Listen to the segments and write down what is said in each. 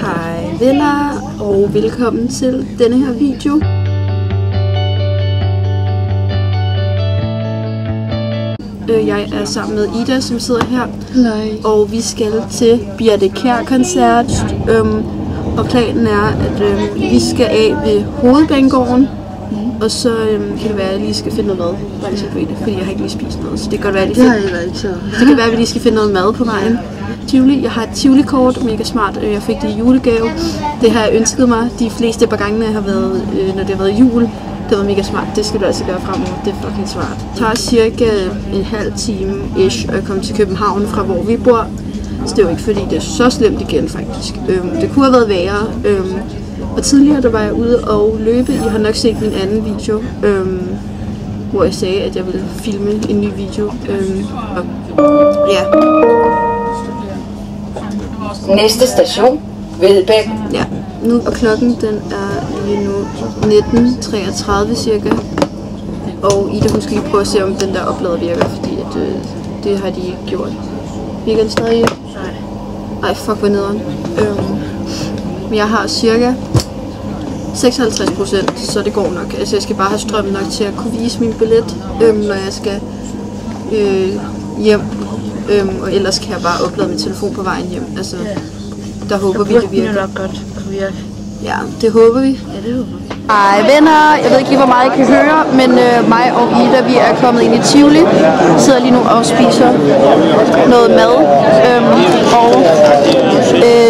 Hej venner, og velkommen til denne her video. Jeg er sammen med Ida, som sidder her. Nej. Og vi skal til Birthe Kjær-koncert. Og planen er, at vi skal af ved Hovedbanegården. Og så kan det være, at jeg lige skal finde noget mad, fordi jeg har ikke lige spist noget. Så det kan godt være, at det kan være, at vi lige skal finde noget mad på vejen. Tivoli. Jeg har et Tivoli-kort, mega smart. Jeg fik det i julegave. Det har jeg ønsket mig de fleste par gange, når det har været jul. Det var mega smart. Det skal du altså gøre fremover. Det er fucking smart. Det tager cirka en halv time-ish at komme til København fra hvor vi bor. Så det er jo ikke fordi, det er så slemt igen faktisk. Det kunne have været værre. Og tidligere der var jeg ude og løbe. I har nok set min anden video, hvor jeg sagde, at jeg ville filme en ny video. Ja. Næste station, Vedbæk. Ja, nu og klokken den er lige nu 19:33 cirka. Og Ida, hun skal lige prøve at se, om den der oplader virker, fordi at, det har de ikke gjort. Virker den stadig? Nej. Ej, fuck, hvor nederen. Men jeg har cirka 56%, så det går nok. Altså, jeg skal bare have strøm nok til at kunne vise min billet, når jeg skal hjem. Og ellers kan jeg bare oplade min telefon på vejen hjem. Altså, der håber vi, det virker. Det er nok godt at virke. Ja, det håber vi. Ja, det håber vi. Hej venner, jeg ved ikke lige hvor meget I kan høre, men mig og Ida, vi er kommet ind i Tivoli. Sidder lige nu og spiser noget mad og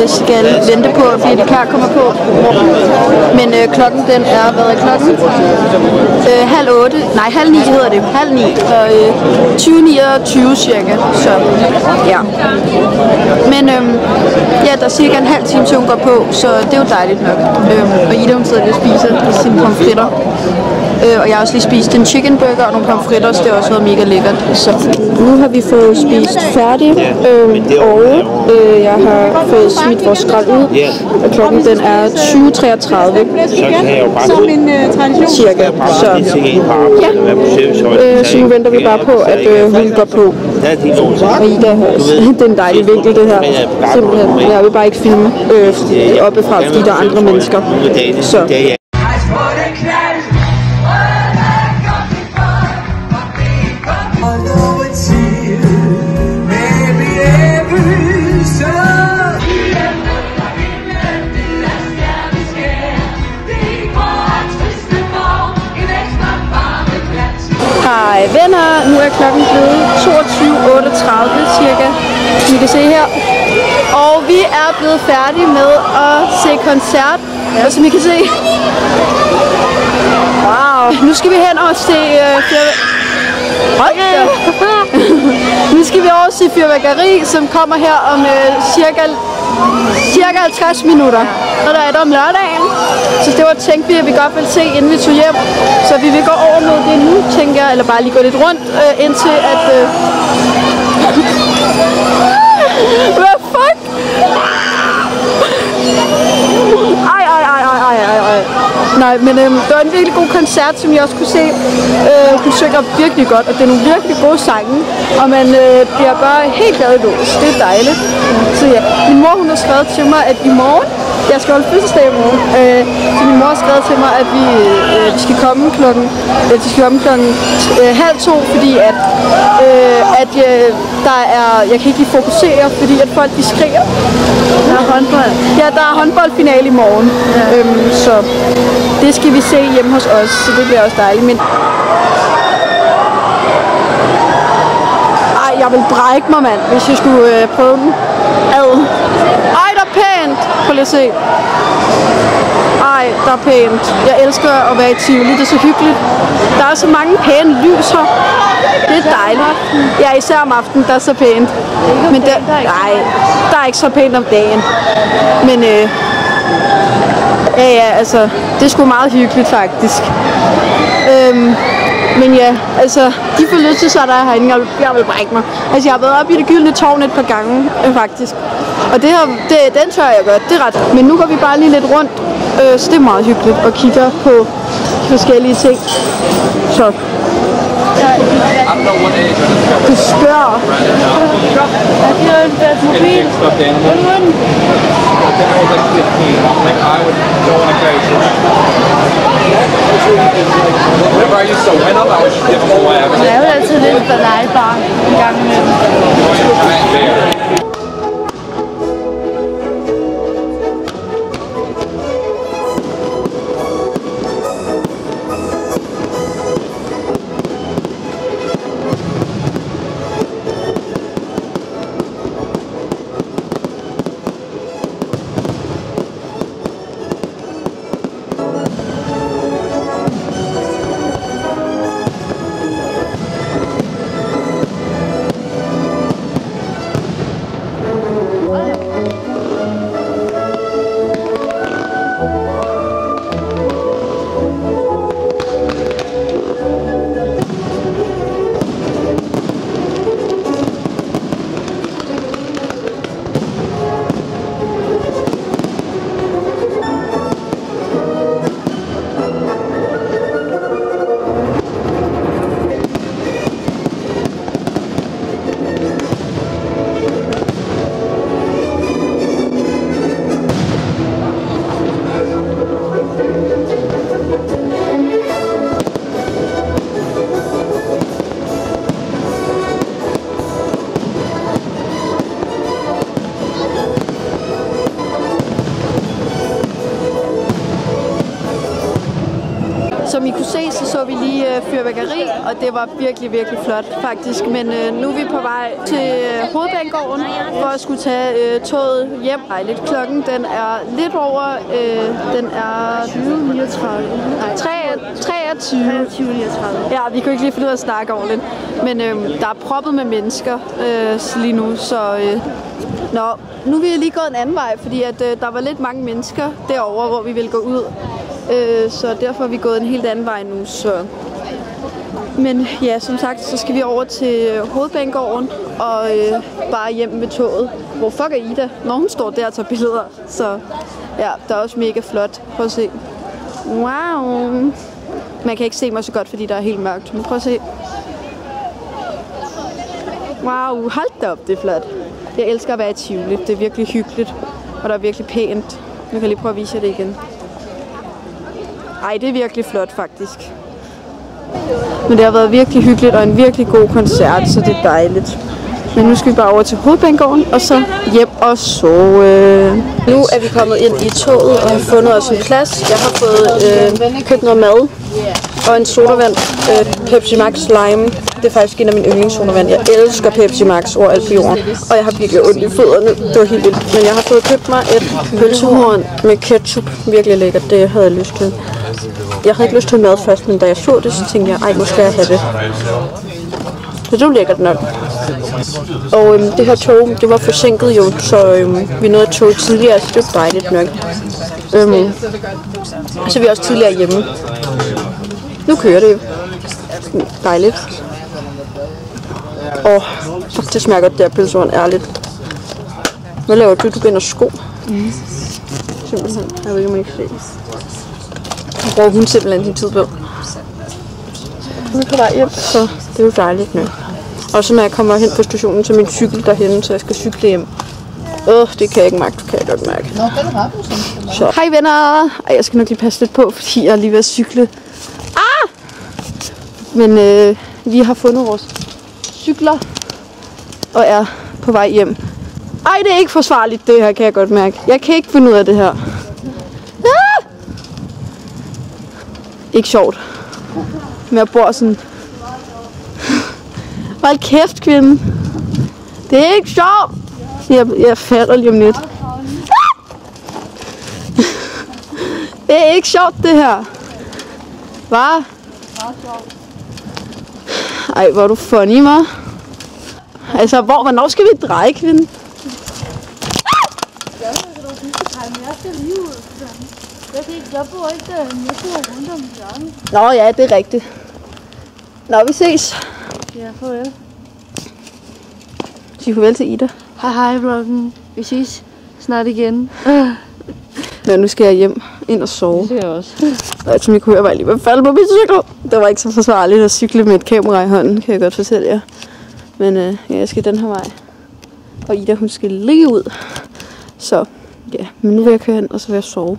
skal vente på, at Birthe Kjær kommer på. Men klokken den er, hvad er klokken? 7:30, nej 7:30 hedder det, 7:30 og 20:29 cirka, så ja. Men ja, der er cirka en halv time til hun går på, så det er jo dejligt nok. Og Ida hun sidder lige og spiser sine pomfritter. Og jeg har også lige spist en chicken burger og nogle pomfritter, så det har også været mega lækkert. Så nu har vi fået spist færdig, og jeg har fået smidt vores skrald ud. Og klokken den er 20:33. Cirka. Så ja. Så nu venter vi bare på, at hun går på. Og Ida har også. Det er en dejlig vinkel det her. Simpelthen. Jeg vil bare ikke filme oppefra, fordi der er andre mennesker. Så. Hej venner, nu er klokken blevet 22:38 cirka, som I kan se her. Og vi er blevet færdige med at se koncert, og som I kan se. Wow. Nu skal vi hen og se nu skal vi over se fyrværkeri, som kommer her om cirka 50 minutter. Og der er det om lørdagen. Så det var tænkt vi, at vi godt vil se, inden vi tog hjem. Så vi vil gå over mod det nu, tænker jeg, eller bare lige gå lidt rundt, indtil at... Hvad fuck? Ej. Nej, men det var en virkelig god koncert, som jeg også kunne se. Hun synger virkelig godt, og det er nogle virkelig gode sange. Og man bliver bare helt glad i lås. Det er dejligt. Så ja, min mor hun har skrevet til mig, at i morgen, jeg skal holde fødselsdag i morgen, så min mor har skrevet til mig, at vi skal komme klokken 1:30, fordi at jeg kan ikke lige fokusere, fordi at folk de skriger. Der er håndbold. Ja, der er håndboldfinale i morgen, så det skal vi se hjemme hos os, så det bliver også dejligt. Men jeg vil brække mig, mand, hvis jeg skulle prøve den. Ej, der er pænt! Prøv lige at se. Ej, der er pænt. Jeg elsker at være i Tivoli, det er så hyggeligt. Der er så mange pæne lys her. Det er dejligt. Ja, især om aftenen, der er så pænt. Men nej, der er ikke så pænt om dagen. Men ja, altså, det er sgu meget hyggeligt faktisk. Men ja, altså, de forlystelser, der er herinde, jeg vil brække mig. Altså, jeg har været oppe i Det Gyldne Tårn et par gange, faktisk. Og den tør jeg godt, det er ret. Men nu går vi bare lige lidt rundt, så det er meget hyggeligt, og kigger på forskellige ting. Så Du skør. Jeg giver en bedre mobil. Jeg er jo altid lidt for legebarn en gang imellem. Som I kunne se, så vi lige fyrværkeri, og det var virkelig, virkelig flot faktisk. Men nu er vi på vej til Hovedbanegården for at skulle tage toget hjem. Lidt klokken, den er lidt over, den er 23:39. Ja, vi kunne ikke lige finde ud af at snakke ordentligt. Men der er proppet med mennesker lige nu, så... Nu er vi lige gået en anden vej, fordi at, der var lidt mange mennesker derovre, hvor vi ville gå ud. Så derfor er vi gået en helt anden vej nu. Så. Men ja, som sagt, så skal vi over til Hovedbanegården og bare hjem med toget. Hvor fuck er Ida? Når hun står der og tager billeder. Så ja, der er også mega flot. Prøv at se. Wow. Man kan ikke se mig så godt, fordi der er helt mørkt. Men prøv at se. Wow, hold da op, det er flot. Jeg elsker at være i Tivoli. Det er virkelig hyggeligt, og der er virkelig pænt. Nu kan jeg lige prøve at vise jer det igen. Ej, det er virkelig flot faktisk. Men det har været virkelig hyggeligt og en virkelig god koncert, så det er dejligt. Men nu skal vi bare over til Hovedbanegården og så hjem og sove. Nu er vi kommet ind i toget og har fundet os en plads. Jeg har fået købt noget mad og en sodavand. Pepsi Max Lime. Det er faktisk en af mine yndlingssodavand. Jeg elsker Pepsi Max over alt på jorden. Og jeg har virkelig ondt i fødderne. Det var helt vildt. Men jeg har fået købt mig et pølsehorn med ketchup. Virkelig lækkert. Det havde jeg lyst til. Jeg havde ikke lyst til mad først, men da jeg så det, så tænkte jeg, ej, nu skal jeg have det. Så det var lækkert nok. Og det her tog, det var forsinket jo, så vi nåede toget tidligere, så det var dejligt nok. Så er vi også tidligere hjemme. Nu kører det jo. Dejligt. Og det smager godt, der pølsehorn, ærligt. Hvad laver du? Du binder sko. Simpelthen. Jeg ved ikke, om man ikke se. Nu bruger hun simpelthen sin tid på. Nu er på vej hjem, så det er jo dejligt nu. Og så når jeg kommer hen på stationen, så min cykel derhen, så jeg skal cykle hjem. Det kan jeg ikke mærke, kan jeg godt mærke. Så. Hej venner! Ej, jeg skal nok lige passe lidt på, fordi jeg er lige ved at cykle. Men vi har fundet vores cykler og er på vej hjem. Ej, det er ikke forsvarligt, det her, kan jeg godt mærke. Jeg kan ikke finde ud af det her. Ikke sjovt. Men jeg bor sådan... Hold kæft, kvinde. Det er ikke sjovt. Jeg falder lige om lidt. Det er ikke sjovt, det her. Hvad? Ej, hvor er du funny, hva'? Altså, hvornår skal vi dreje, kvinde? Nå ja, det er rigtigt. Nå, vi ses. Ja, farvel. Sig farvel til Ida. Hej vloggen. Vi ses snart igen. Men nu skal jeg hjem. ind og sove. Det synes jeg også. Og som I kunne høre, var jeg lige ved at falde på min cykel. Det var ikke så forsvarligt at cykle med et kamera i hånden, kan jeg godt fortælle jer. Men ja, jeg skal den her vej. Og Ida, hun skal ligge ud. Så ja, men nu vil jeg køre hen, og så vil jeg sove.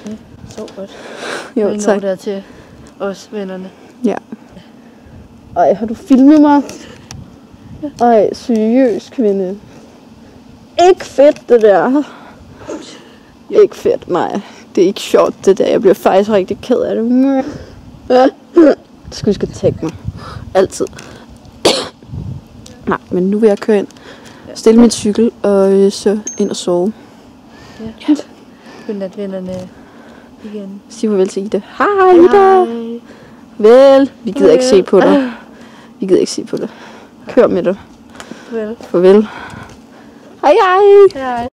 Okay, sov godt. Jo, Vi tak. når der til os vennerne. Ja. Ej, har du filmet mig? Ej, seriøst, kvinde. Ikke fedt, det der. Ikke fedt, nej. Det er ikke sjovt, det der. Jeg bliver faktisk rigtig ked af det. Du skal tagge mig. Altid. Nej, men nu vil jeg køre ind. Stille min cykel, og så ind og sove. Ja. Godnat vennerne igen. Sig farvel til Ida. Hej, Ida. Vel. Vi gider ikke se på dig. Vi gider ikke se på dig. Kør med dig. Vel. Farvel. Hej, hej. Hej.